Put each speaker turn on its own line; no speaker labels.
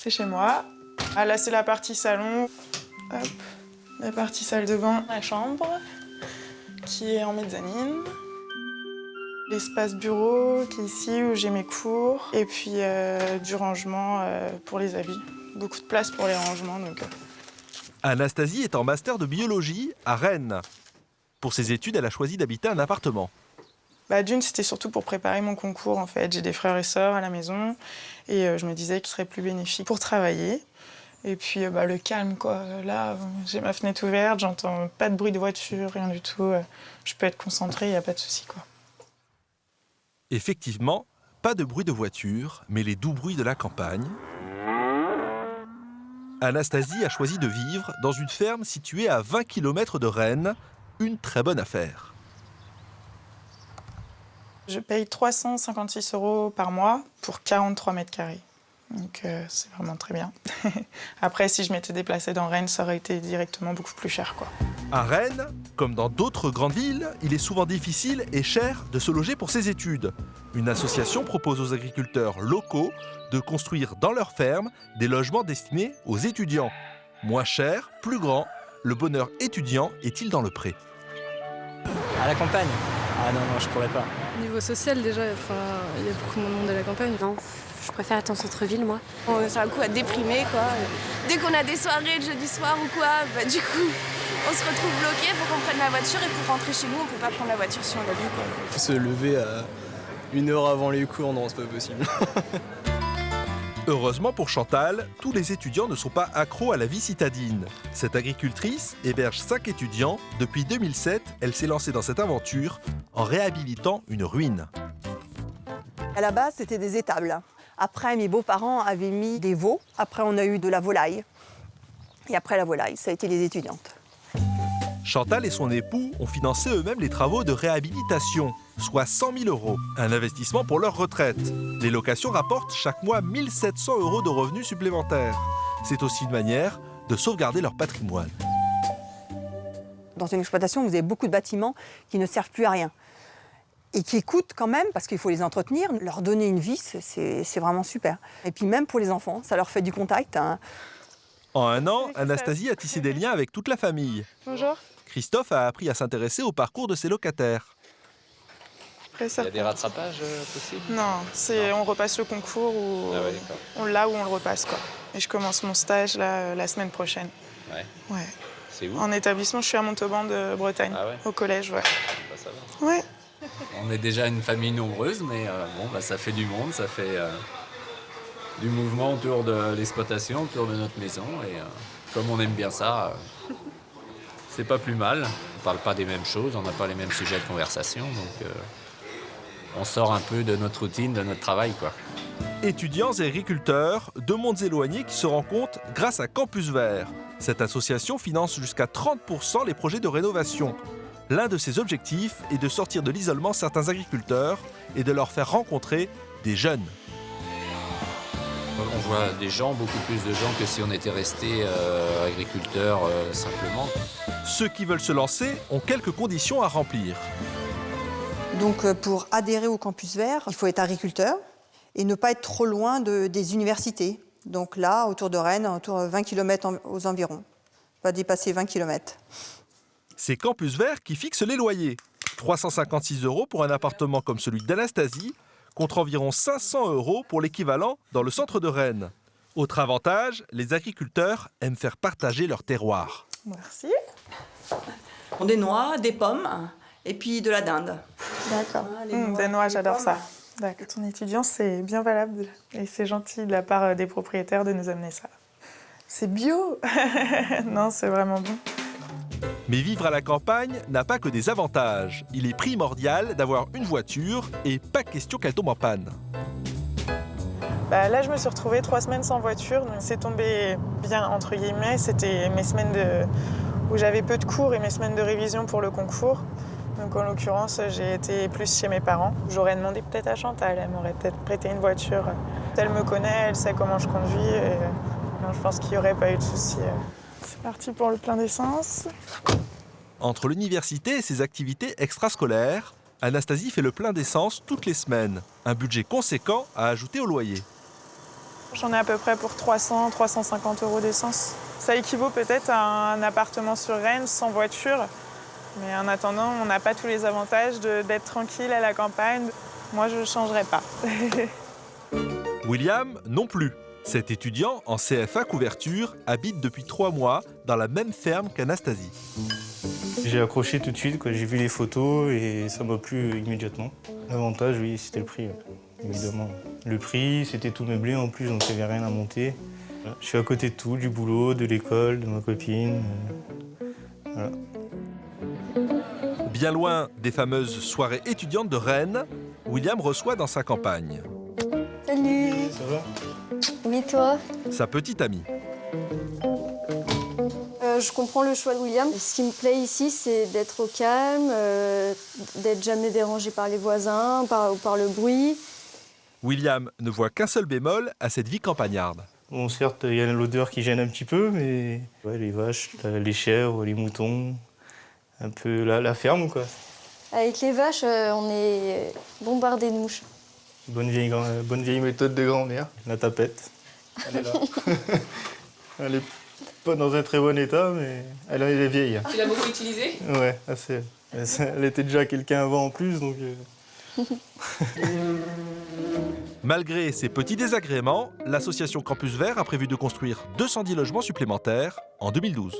c'est chez moi. Ah, là, c'est la partie salon. Hop. La partie salle de bain, la chambre, qui est en mezzanine. L'espace bureau, qui est ici, où j'ai mes cours. Et puis, du rangement pour les habits. Beaucoup de place pour les rangements, donc...
Anastasie est en master de biologie à Rennes. Pour ses études, elle a choisi d'habiter un appartement.
D'une, c'était surtout pour préparer mon concours, en fait. J'ai des frères et sœurs à la maison. Et je me disais qu'il serait plus bénéfique pour travailler. Et puis le calme, quoi. Là, j'ai ma fenêtre ouverte, j'entends pas de bruit de voiture, rien du tout. Je peux être concentrée, il n'y a pas de souci, quoi.
Effectivement, pas de bruit de voiture, mais les doux bruits de la campagne. Anastasie a choisi de vivre dans une ferme située à 20 km de Rennes. Une très bonne affaire.
Je paye 356 € par mois pour 43 mètres carrés. Donc c'est vraiment très bien. Après, si je m'étais déplacée dans Rennes, ça aurait été directement beaucoup plus cher, quoi.
À Rennes, comme dans d'autres grandes villes, il est souvent difficile et cher de se loger pour ses études. Une association propose aux agriculteurs locaux de construire dans leurs fermes des logements destinés aux étudiants. Moins cher, plus grand, le bonheur étudiant est-il dans le pré?
À la campagne? Ah non, je pourrais pas.
Niveau social, déjà, il y a beaucoup de monde à la campagne.
Non, je préfère être en centre-ville, moi.
C'est un coup à déprimer, quoi. Dès qu'on a des soirées le jeudi soir ou quoi, du coup, on se retrouve bloqué, faut qu'on prenne la voiture et pour rentrer chez nous, on peut pas prendre la voiture si on l'a vu, quoi.
Se lever à 1 heure avant les cours, non, c'est pas possible.
Heureusement pour Chantal, tous les étudiants ne sont pas accros à la vie citadine. Cette agricultrice héberge 5 étudiants. Depuis 2007, elle s'est lancée dans cette aventure en réhabilitant une ruine.
À la base, c'était des étables. Après, mes beaux-parents avaient mis des veaux. Après, on a eu de la volaille. Et après la volaille, ça a été les étudiantes.
Chantal et son époux ont financé eux-mêmes les travaux de réhabilitation, soit 100 000 €. Un investissement pour leur retraite. Les locations rapportent chaque mois 1 700 € de revenus supplémentaires. C'est aussi une manière de sauvegarder leur patrimoine.
Dans une exploitation, vous avez beaucoup de bâtiments qui ne servent plus à rien. Et qui coûtent quand même, parce qu'il faut les entretenir, leur donner une vie, c'est vraiment super. Et puis même pour les enfants, ça leur fait du contact. Hein.
En 1 an, Anastasie a tissé des liens avec toute la famille.
Bonjour.
Christophe a appris à s'intéresser au parcours de ses locataires.
Après, ça...
Il y a des rattrapages possibles?
Non, on repasse le concours ou
Ah ouais, d'accord.
on l'a ou on le repasse, quoi. Et je commence mon stage là, la semaine prochaine. Ouais.
C'est où?
En établissement, je suis à Montauban de Bretagne, au collège, ouais.
Bah, ça va.
Ouais.
On est déjà une famille nombreuse, mais ça fait du monde, ça fait du mouvement autour de l'exploitation, autour de notre maison. Et comme on aime bien ça, c'est pas plus mal. On parle pas des mêmes choses, on n'a pas les mêmes sujets de conversation, donc on sort un peu de notre routine, de notre travail, quoi.
Étudiants et agriculteurs, 2 mondes éloignés qui se rencontrent grâce à Campus Vert. Cette association finance jusqu'à 30% les projets de rénovation. L'un de ses objectifs est de sortir de l'isolement certains agriculteurs et de leur faire rencontrer des jeunes.
On voit des gens, beaucoup plus de gens que si on était resté agriculteur simplement.
Ceux qui veulent se lancer ont quelques conditions à remplir.
Donc pour adhérer au Campus Vert, il faut être agriculteur et ne pas être trop loin des universités. Donc là, autour de Rennes, autour de 20 km aux environs. Pas dépasser 20 km.
C'est Campus Vert qui fixe les loyers. 356 € pour un appartement comme celui d'Anastasie, contre environ 500 € pour l'équivalent dans le centre de Rennes. Autre avantage, les agriculteurs aiment faire partager leur terroir.
Merci.
On a des noix, des pommes et puis de la dinde.
D'accord. Des noix, j'adore ça. D'accord. Ton étudiant, c'est bien valable et c'est gentil de la part des propriétaires de nous amener ça. C'est bio. Non, c'est vraiment bon.
Mais vivre à la campagne n'a pas que des avantages. Il est primordial d'avoir une voiture et pas question qu'elle tombe en panne.
Là, je me suis retrouvée 3 semaines sans voiture, donc c'est tombé bien, entre guillemets. C'était mes semaines où j'avais peu de cours et mes semaines de révision pour le concours. Donc en l'occurrence, j'ai été plus chez mes parents. J'aurais demandé peut-être à Chantal, elle m'aurait peut-être prêté une voiture. Elle me connaît, elle sait comment je conduis. Et non, je pense qu'il n'y aurait pas eu de souci. C'est parti pour le plein d'essence.
Entre l'université et ses activités extrascolaires, Anastasie fait le plein d'essence toutes les semaines. Un budget conséquent à ajouter au loyer.
J'en ai à peu près pour 300-350 € d'essence. Ça équivaut peut-être à un appartement sur Rennes sans voiture. Mais en attendant, on n'a pas tous les avantages d'être tranquille à la campagne. Moi, je ne changerais pas.
William non plus. Cet étudiant en CFA couverture habite depuis 3 mois dans la même ferme qu'Anastasie.
J'ai accroché tout de suite, j'ai vu les photos et ça m'a plu immédiatement. L'avantage, oui, c'était le prix, évidemment. Le prix, c'était tout meublé en plus, donc il n'y avait rien à monter. Je suis à côté de tout, du boulot, de l'école, de ma copine. Voilà.
Bien loin des fameuses soirées étudiantes de Rennes, William reçoit dans sa campagne
Salut.
Ça va?
Oui, toi?
sa petite amie.
Je comprends le choix de William. Ce qui me plaît ici, c'est d'être au calme, d'être jamais dérangé par les voisins, par le bruit.
William ne voit qu'un seul bémol à cette vie campagnarde.
Bon, certes, il y a l'odeur qui gêne un petit peu, mais ouais, les vaches, les chèvres, les moutons, un peu la ferme, quoi.
Avec les vaches, on est bombardé de mouches.
Bonne vieille méthode de grand-mère, la tapette. Elle est là. Elle est pas dans un très bon état, mais elle est vieille.
Tu l'as beaucoup utilisée?
Ouais, assez. Elle était déjà quelqu'un avant en plus, donc...
Malgré ces petits désagréments, l'association Campus Vert a prévu de construire 210 logements supplémentaires en 2012.